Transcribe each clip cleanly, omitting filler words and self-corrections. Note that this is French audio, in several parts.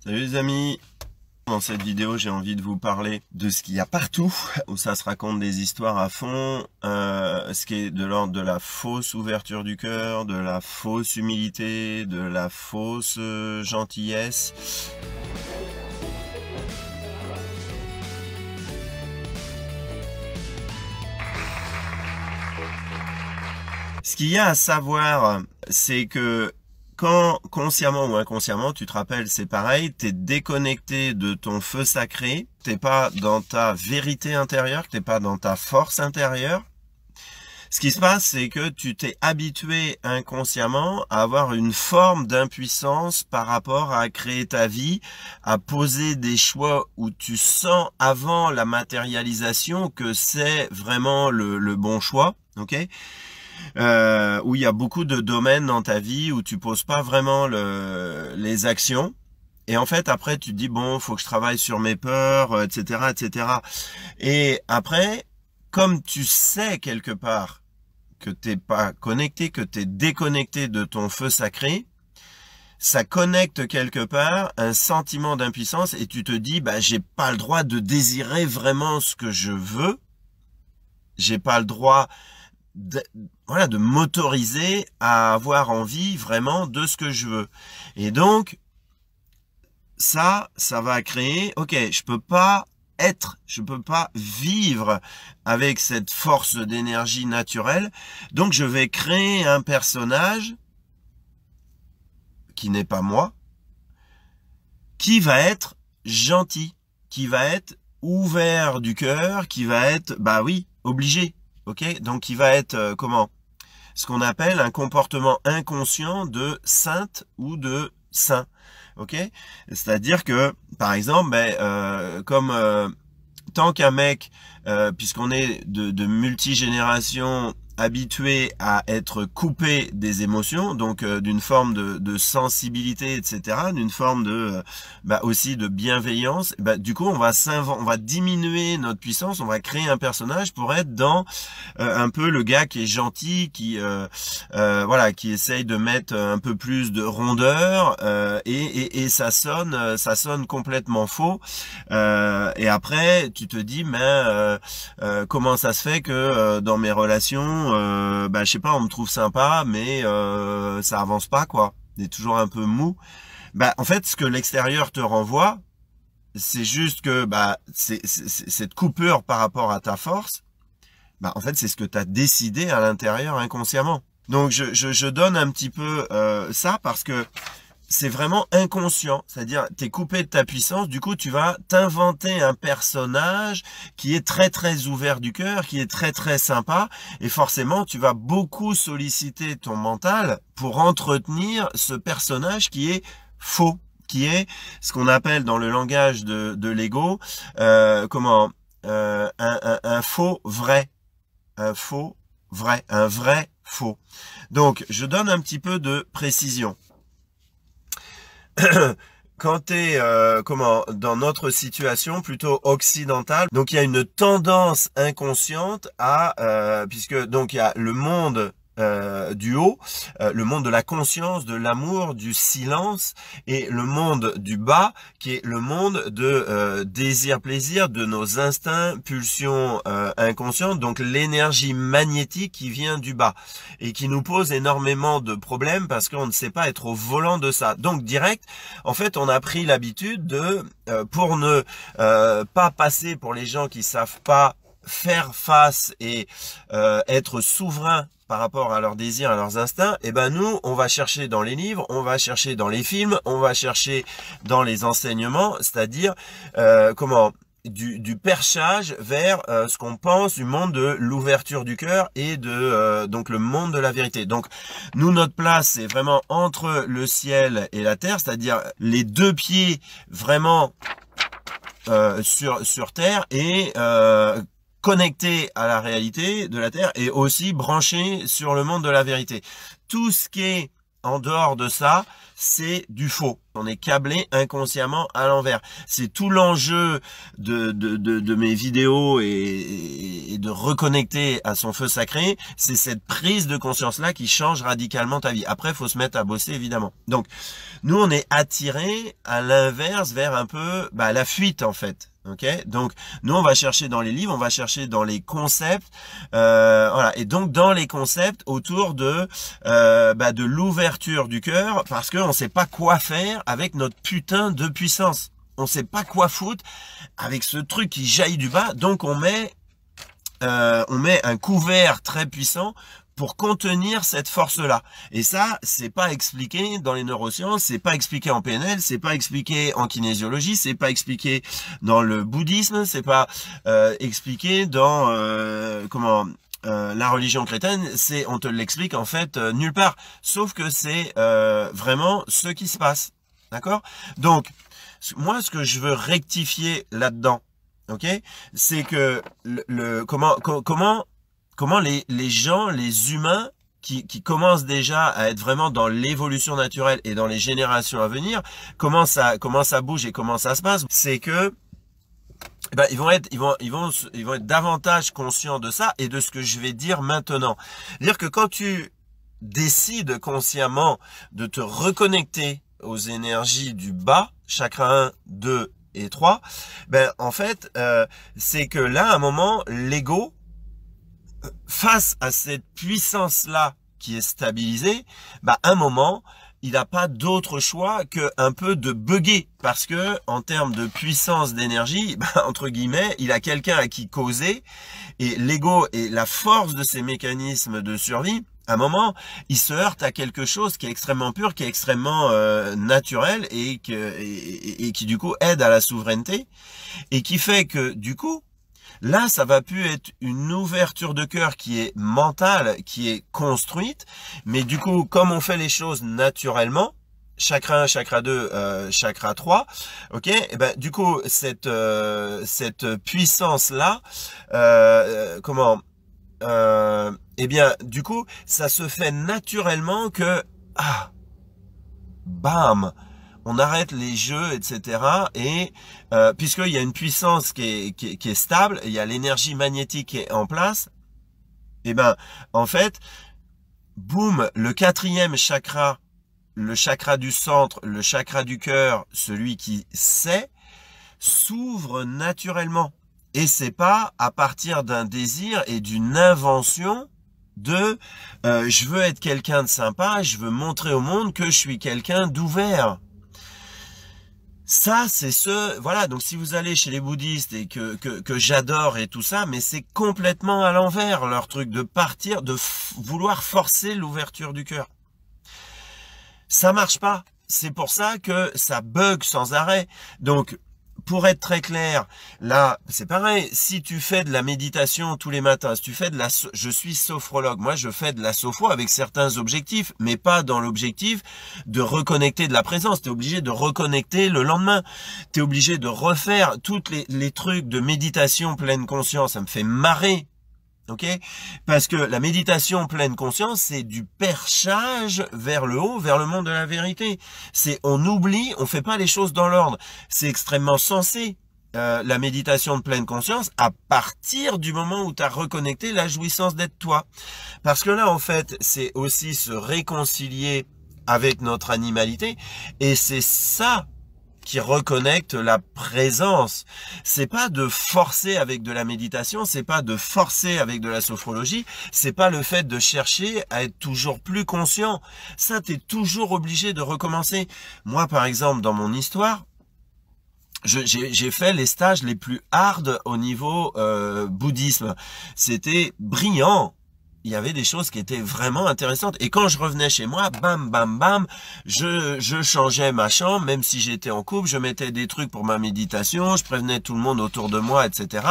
Salut les amis. Dans cette vidéo, j'ai envie de vous parler de ce qu'il y a partout, où ça se raconte des histoires à fond, ce qui est de l'ordre de la fausse ouverture du cœur, de la fausse humilité, de la fausse gentillesse. Ce qu'il y a à savoir, c'est que quand consciemment ou inconsciemment, tu te rappelles, c'est pareil, t'es déconnecté de ton feu sacré, t'es pas dans ta vérité intérieure, t'es pas dans ta force intérieure. Ce qui se passe, c'est que tu t'es habitué inconsciemment à avoir une forme d'impuissance par rapport à créer ta vie, à poser des choix où tu sens avant la matérialisation que c'est vraiment le bon choix, ok ? Où il y a beaucoup de domaines dans ta vie où tu poses pas vraiment les actions. Et en fait, après, tu te dis, bon, faut que je travaille sur mes peurs, etc., etc. Et après, comme tu sais quelque part que t'es pas connecté, que t'es déconnecté de ton feu sacré, ça connecte quelque part un sentiment d'impuissance et tu te dis, bah, j'ai pas le droit de désirer vraiment ce que je veux. J'ai pas le droit de m'autoriser à avoir envie vraiment de ce que je veux. Et donc, ça va créer, ok, je peux pas vivre avec cette force d'énergie naturelle, donc je vais créer un personnage qui n'est pas moi, qui va être gentil, qui va être ouvert du cœur, qui va être, bah oui, obligé. Ok, donc il va être ce qu'on appelle un comportement inconscient de sainte ou de saint. Ok, c'est-à-dire que par exemple, tant qu'un mec, puisqu'on est de multigénérations habitué à être coupé des émotions, donc d'une forme de sensibilité, etc., d'une forme de aussi de bienveillance, du coup on va diminuer notre puissance, on va créer un personnage pour être dans un peu le gars qui est gentil, qui qui essaye de mettre un peu plus de rondeur, et ça sonne complètement faux, et après tu te dis comment ça se fait que dans mes relations je sais pas, on me trouve sympa mais ça avance pas, quoi, c'est toujours un peu mou. En fait, ce que l'extérieur te renvoie, c'est juste que c'est cette coupure par rapport à ta force. En fait, c'est ce que tu as décidé à l'intérieur inconsciemment. Donc je donne un petit peu ça parce que c'est vraiment inconscient, c'est-à-dire t'es coupé de ta puissance, du coup tu vas t'inventer un personnage qui est très très ouvert du cœur, qui est très très sympa, et forcément tu vas beaucoup solliciter ton mental pour entretenir ce personnage qui est faux, qui est ce qu'on appelle dans le langage de l'ego, un faux vrai, un faux vrai, un vrai faux. Donc je donne un petit peu de précision. Quand tu es dans notre situation plutôt occidentale, donc il y a une tendance inconsciente à puisque donc il y a le monde du haut, le monde de la conscience, de l'amour, du silence, et le monde du bas qui est le monde de désir-plaisir, de nos instincts, pulsions inconscientes, donc l'énergie magnétique qui vient du bas et qui nous pose énormément de problèmes parce qu'on ne sait pas être au volant de ça. Donc direct, en fait, on a pris l'habitude de, pour ne pas passer pour les gens qui savent pas faire face et être souverain par rapport à leurs désirs, à leurs instincts, nous, on va chercher dans les livres, on va chercher dans les films, on va chercher dans les enseignements, c'est-à-dire du perchage vers ce qu'on pense du monde de l'ouverture du cœur et de donc le monde de la vérité. Donc nous, notre place, c'est vraiment entre le ciel et la terre, c'est-à-dire les deux pieds vraiment sur terre et connecté à la réalité de la Terre et aussi branché sur le monde de la vérité. Tout ce qui est en dehors de ça, c'est du faux. On est câblé inconsciemment à l'envers. C'est tout l'enjeu de mes vidéos et de reconnecter à son feu sacré. C'est cette prise de conscience-là qui change radicalement ta vie. Après, il faut se mettre à bosser, évidemment. Donc, nous, on est attirés à l'inverse vers un peu la fuite, en fait. Ok, donc nous on va chercher dans les livres, on va chercher dans les concepts, voilà. Et donc dans les concepts autour de l'ouverture du cœur, parce que on sait pas quoi faire avec notre putain de puissance. On sait pas quoi foutre avec ce truc qui jaillit du bas. Donc on met un couvert très puissant pour contenir cette force-là. Et ça, c'est pas expliqué dans les neurosciences, c'est pas expliqué en PNL, c'est pas expliqué en kinésiologie, c'est pas expliqué dans le bouddhisme, c'est pas expliqué dans la religion chrétienne, on te l'explique en fait nulle part. Sauf que c'est vraiment ce qui se passe. D'accord? Donc, moi, ce que je veux rectifier là-dedans, ok, c'est que comment les gens, les humains qui commencent déjà à être vraiment dans l'évolution naturelle et dans les générations à venir, comment ça bouge et comment ça se passe, c'est que ils vont être davantage conscients de ça et de ce que je vais dire maintenant. C'est-à-dire que quand tu décides consciemment de te reconnecter aux énergies du bas, chakra 1, 2 et 3, en fait, c'est que là, à un moment, l'ego, face à cette puissance-là qui est stabilisée, un moment, il n'a pas d'autre choix que un peu de bugger, parce que en termes de puissance d'énergie, entre guillemets, il a quelqu'un à qui causer, et l'ego et la force de ses mécanismes de survie, à un moment, il se heurte à quelque chose qui est extrêmement pur, qui est extrêmement naturel et qui du coup aide à la souveraineté, et qui fait que du coup, là, ça va plus être une ouverture de cœur qui est mentale, qui est construite, mais du coup, comme on fait les choses naturellement, chakra 1, chakra 2, chakra 3, ok, et du coup, cette puissance-là, du coup, ça se fait naturellement que, bam, on arrête les jeux, etc. Et puisqu'il y a une puissance qui est stable, il y a l'énergie magnétique qui est en place, en fait, boum, le 4e chakra, le chakra du centre, le chakra du cœur, celui qui sait, s'ouvre naturellement. Et c'est pas à partir d'un désir et d'une invention de je veux être quelqu'un de sympa, je veux montrer au monde que je suis quelqu'un d'ouvert. Ça, c'est voilà, donc si vous allez chez les bouddhistes et que j'adore et tout ça, mais c'est complètement à l'envers, leur truc de partir, de vouloir forcer l'ouverture du cœur. Ça marche pas. C'est pour ça que ça bug sans arrêt. Donc, pour être très clair, là, c'est pareil, si tu fais de la méditation tous les matins, si tu fais je suis sophrologue, moi je fais de la sophro avec certains objectifs, mais pas dans l'objectif de reconnecter de la présence, tu es obligé de reconnecter le lendemain, tu es obligé de refaire toutes les trucs de méditation pleine conscience, ça me fait marrer. Ok, parce que la méditation pleine conscience, c'est du perchage vers le haut, vers le monde de la vérité. On oublie, on fait pas les choses dans l'ordre. C'est extrêmement sensé, la méditation de pleine conscience, à partir du moment où tu as reconnecté la jouissance d'être toi. Parce que là, en fait, c'est aussi se réconcilier avec notre animalité, et c'est ça qui reconnecte la présence. C'est pas de forcer avec de la méditation, c'est pas de forcer avec de la sophrologie, c'est pas le fait de chercher à être toujours plus conscient. Ça, t'es toujours obligé de recommencer. Moi, par exemple, dans mon histoire, j'ai fait les stages les plus hard au niveau bouddhisme. C'était brillant. Il y avait des choses qui étaient vraiment intéressantes. Et quand je revenais chez moi, bam, bam, bam, je changeais ma chambre, même si j'étais en couple, je mettais des trucs pour ma méditation, je prévenais tout le monde autour de moi, etc.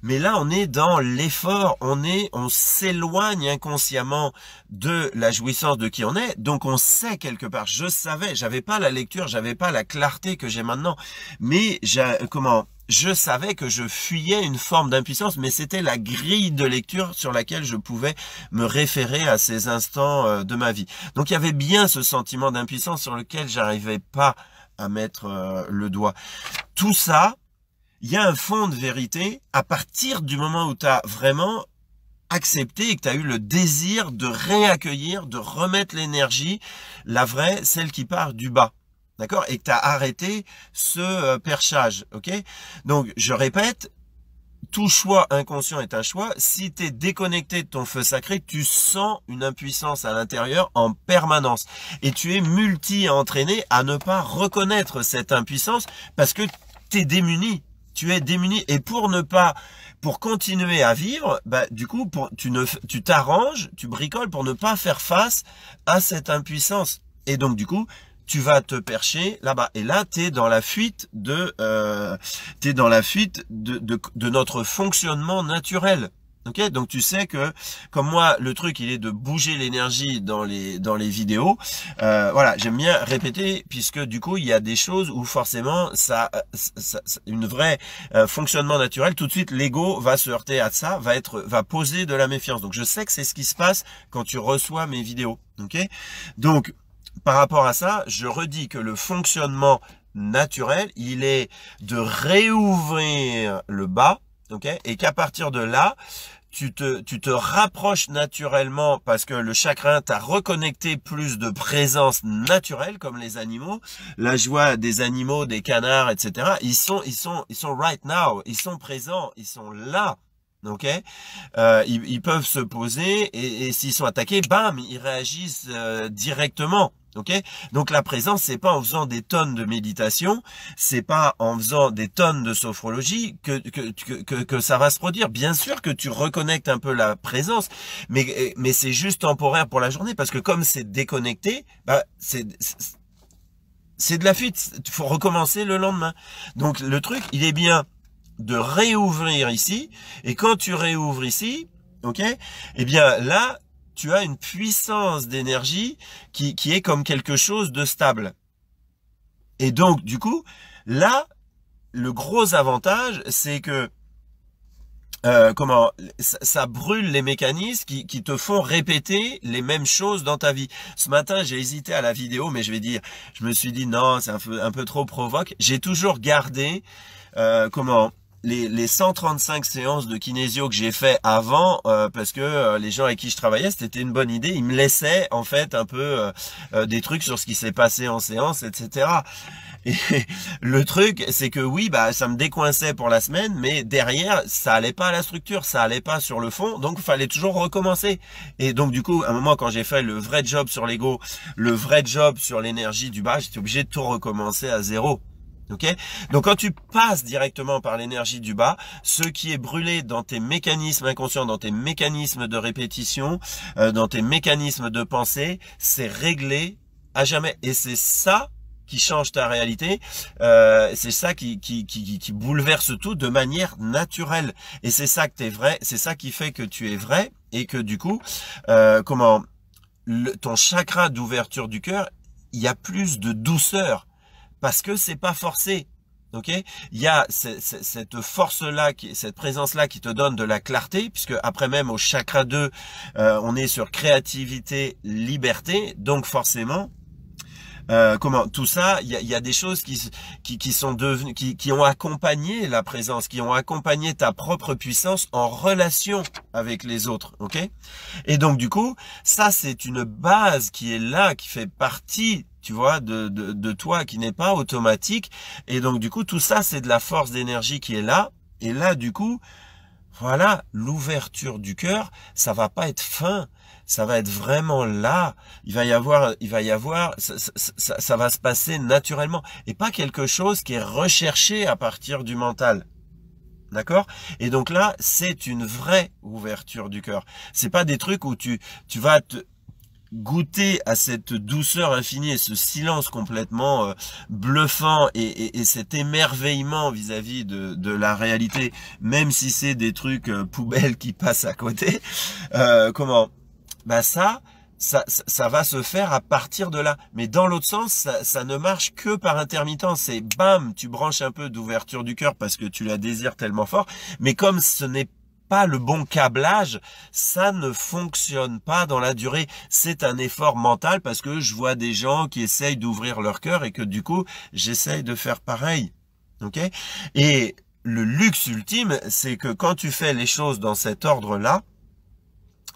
Mais là, on est dans l'effort, on s'éloigne inconsciemment de la jouissance de qui on est. Donc, on sait quelque part. Je savais, j'avais pas la lecture, j'avais pas la clarté que j'ai maintenant. Mais je savais que je fuyais une forme d'impuissance, mais c'était la grille de lecture sur laquelle je pouvais me référer à ces instants de ma vie. Donc il y avait bien ce sentiment d'impuissance sur lequel j'arrivais pas à mettre le doigt. Tout ça, il y a un fond de vérité à partir du moment où tu as vraiment accepté et que tu as eu le désir de réaccueillir, de remettre l'énergie, la vraie, celle qui part du bas. D'accord? Et que tu as arrêté ce perchage. Ok? Donc, je répète, tout choix inconscient est un choix. Si tu es déconnecté de ton feu sacré, tu sens une impuissance à l'intérieur en permanence. Et tu es multi-entraîné à ne pas reconnaître cette impuissance parce que tu es démuni. Tu es démuni. Et pour continuer à vivre, bah, du coup, tu t'arranges, tu bricoles pour ne pas faire face à cette impuissance. Et donc, du coup, tu vas te percher là-bas. Et là, t'es dans la fuite de notre fonctionnement naturel. Ok, donc tu sais que, comme moi, le truc, il est de bouger l'énergie dans les vidéos. Voilà, j'aime bien répéter, puisque du coup, il y a des choses où forcément, une vraie fonctionnement naturel, tout de suite, l'ego va se heurter à ça, va poser de la méfiance. Donc, je sais que c'est ce qui se passe quand tu reçois mes vidéos. Ok, donc par rapport à ça, je redis que le fonctionnement naturel, il est de réouvrir le bas, ok, et qu'à partir de là, tu te rapproches naturellement parce que le chakra t'a reconnecté plus de présence naturelle comme les animaux. La joie des animaux, des canards, etc. Ils sont right now, ils sont présents, ils sont là. Ok, ils peuvent se poser et s'ils sont attaqués, bam, ils réagissent directement. Ok, donc la présence, c'est pas en faisant des tonnes de méditation, c'est pas en faisant des tonnes de sophrologie que ça va se produire. Bien sûr que tu reconnectes un peu la présence, mais c'est juste temporaire pour la journée parce que comme c'est déconnecté, bah c'est de la fuite. Il faut recommencer le lendemain. Donc le truc, il est bien de réouvrir ici, et quand tu réouvres ici, ok, eh bien là, tu as une puissance d'énergie qui est comme quelque chose de stable. Et donc, du coup, là, le gros avantage, c'est que ça brûle les mécanismes qui te font répéter les mêmes choses dans ta vie. Ce matin, j'ai hésité à la vidéo, mais je me suis dit non, c'est un peu trop provoque. J'ai toujours gardé les 135 séances de kinésio que j'ai fait avant, parce que les gens avec qui je travaillais, c'était une bonne idée. Ils me laissaient en fait un peu des trucs sur ce qui s'est passé en séance, etc. Et le truc, c'est que oui, bah ça me décoinçait pour la semaine, mais derrière, ça allait pas à la structure, ça allait pas sur le fond, donc il fallait toujours recommencer. Et donc du coup, à un moment, quand j'ai fait le vrai job sur l'ego, le vrai job sur l'énergie du bas, j'étais obligé de tout recommencer à zéro. Ok, donc quand tu passes directement par l'énergie du bas, ce qui est brûlé dans tes mécanismes inconscients, dans tes mécanismes de répétition, dans tes mécanismes de pensée, c'est réglé à jamais. Et c'est ça qui change ta réalité, c'est ça qui bouleverse tout de manière naturelle. Et c'est ça que t'es vrai, c'est ça qui fait que tu es vrai et que du coup, ton chakra d'ouverture du cœur, il y a plus de douceur. Parce que c'est pas forcé, ok. Il y a cette force-là, cette présence-là qui te donne de la clarté, puisque après même au chakra 2, on est sur créativité, liberté, donc forcément, tout ça, il y a des choses qui sont devenues, qui ont accompagné la présence, qui ont accompagné ta propre puissance en relation avec les autres, ok. Et donc du coup, ça c'est une base qui est là, qui fait partie, tu vois, de toi, qui n'est pas automatique. Et donc du coup, tout ça c'est de la force d'énergie qui est là. Et là du coup, voilà, l'ouverture du cœur, ça va pas être fin. Ça va être vraiment là. Il va y avoir, ça va se passer naturellement et pas quelque chose qui est recherché à partir du mental. D'accord? Et donc là, c'est une vraie ouverture du cœur. C'est pas des trucs où tu vas te goûter à cette douceur infinie et ce silence complètement bluffant et cet émerveillement vis-à-vis de la réalité, même si c'est des trucs poubelles qui passent à côté. Bah ça, ça va se faire à partir de là. Mais dans l'autre sens, ça ne marche que par intermittence. C'est bam, tu branches un peu d'ouverture du cœur parce que tu la désires tellement fort. Mais comme ce n'est pas le bon câblage, ça ne fonctionne pas dans la durée. C'est un effort mental parce que je vois des gens qui essayent d'ouvrir leur cœur et que du coup, j'essaye de faire pareil. Ok? Et le luxe ultime, c'est que quand tu fais les choses dans cet ordre-là,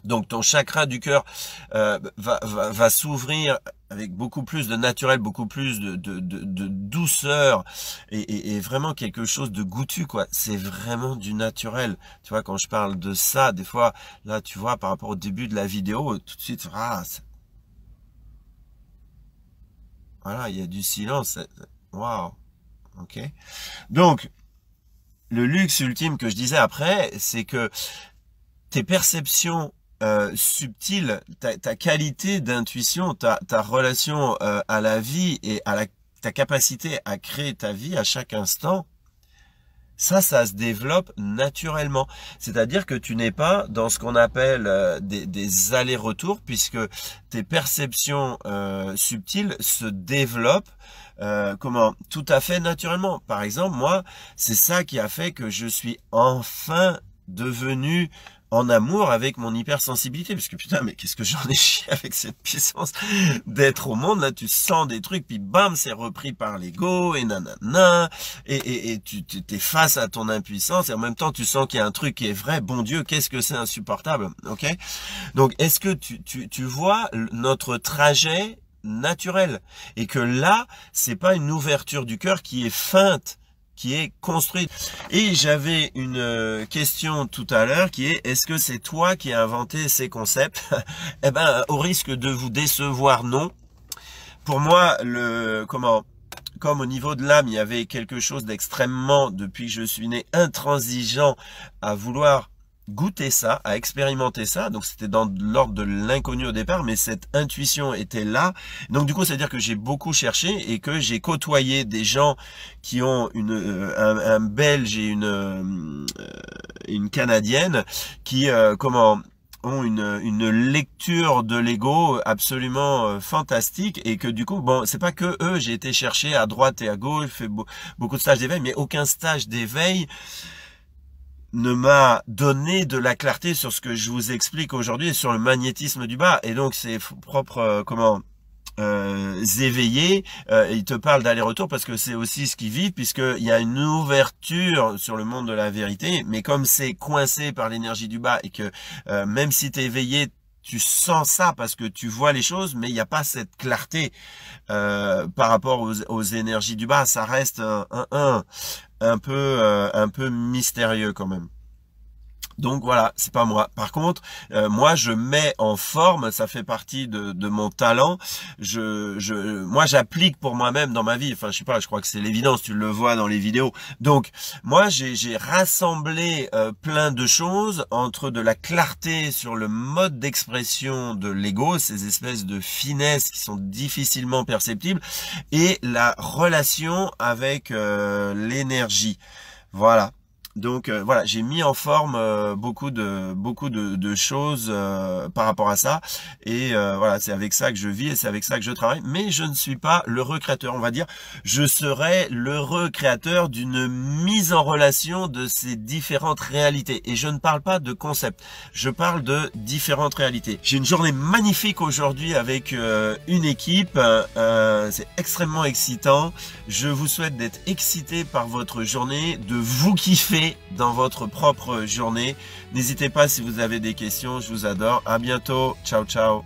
donc ton chakra du cœur va s'ouvrir avec beaucoup plus de naturel, beaucoup plus de douceur et vraiment quelque chose de goûtu, quoi. C'est vraiment du naturel. Tu vois, quand je parle de ça, des fois, là, tu vois, par rapport au début de la vidéo, tout de suite, voilà, il y a du silence. Waouh. Ok. Donc, le luxe ultime que je disais après, c'est que tes perceptions subtiles, ta qualité d'intuition, ta relation à la vie et à ta capacité à créer ta vie à chaque instant, ça se développe naturellement. C'est-à-dire que tu n'es pas dans ce qu'on appelle des allers-retours, puisque tes perceptions subtiles se développent tout à fait naturellement. Par exemple, moi, c'est ça qui a fait que je suis enfin devenu en amour avec mon hypersensibilité, parce que putain, mais qu'est-ce que j'en ai chié avec cette puissance d'être au monde, là, tu sens des trucs, puis bam, c'est repris par l'ego, et nanana, et tu t'es face à ton impuissance, et en même temps, tu sens qu'il y a un truc qui est vrai, bon Dieu, qu'est-ce que c'est insupportable, ok? Donc, est-ce que tu vois notre trajet naturel, et que là, c'est pas une ouverture du cœur qui est feinte, qui est construite. Et j'avais une question tout à l'heure qui est, est-ce que c'est toi qui as inventé ces concepts? Eh ben, au risque de vous décevoir, non. Pour moi, comme au niveau de l'âme, il y avait quelque chose d'extrêmement, depuis que je suis né, intransigeant à vouloir goûter ça, à expérimenter ça. Donc c'était dans l'ordre de l'inconnu au départ, mais cette intuition était là. Donc du coup, c'est-à-dire que j'ai beaucoup cherché et que j'ai côtoyé des gens qui ont un Belge et une Canadienne qui ont une lecture de l'ego absolument fantastique, et que du coup, bon, c'est pas que eux, j'ai été chercher à droite et à gauche, fait beaucoup de stages d'éveil, mais aucun stage d'éveil ne m'a donné de la clarté sur ce que je vous explique aujourd'hui et sur le magnétisme du bas. Et donc ces propres éveillés, ils te parlent d'aller-retour parce que c'est aussi ce qu'ils vivent, puisqu'il y a une ouverture sur le monde de la vérité, mais comme c'est coincé par l'énergie du bas et que même si tu es éveillé, tu sens ça parce que tu vois les choses, mais il n'y a pas cette clarté par rapport aux énergies du bas. Ça reste un peu mystérieux quand même. Donc voilà, c'est pas moi. Par contre, moi je mets en forme, ça fait partie de mon talent. Moi j'applique pour moi-même dans ma vie. Enfin, je sais pas, je crois que c'est l'évidence, tu le vois dans les vidéos. Donc moi j'ai rassemblé plein de choses entre de la clarté sur le mode d'expression de l'ego, ces espèces de finesses qui sont difficilement perceptibles, et la relation avec l'énergie. Voilà. Donc voilà, j'ai mis en forme beaucoup de choses par rapport à ça, et voilà, c'est avec ça que je vis et c'est avec ça que je travaille. Mais je ne suis pas l'heureux créateur, on va dire. Je serai l'heureux créateur d'une mise en relation de ces différentes réalités. Et je ne parle pas de concept, je parle de différentes réalités. J'ai une journée magnifique aujourd'hui avec une équipe. C'est extrêmement excitant. Je vous souhaite d'être excité par votre journée, de vous kiffer dans votre propre journée. N'hésitez pas si vous avez des questions, je vous adore. À bientôt. Ciao, ciao.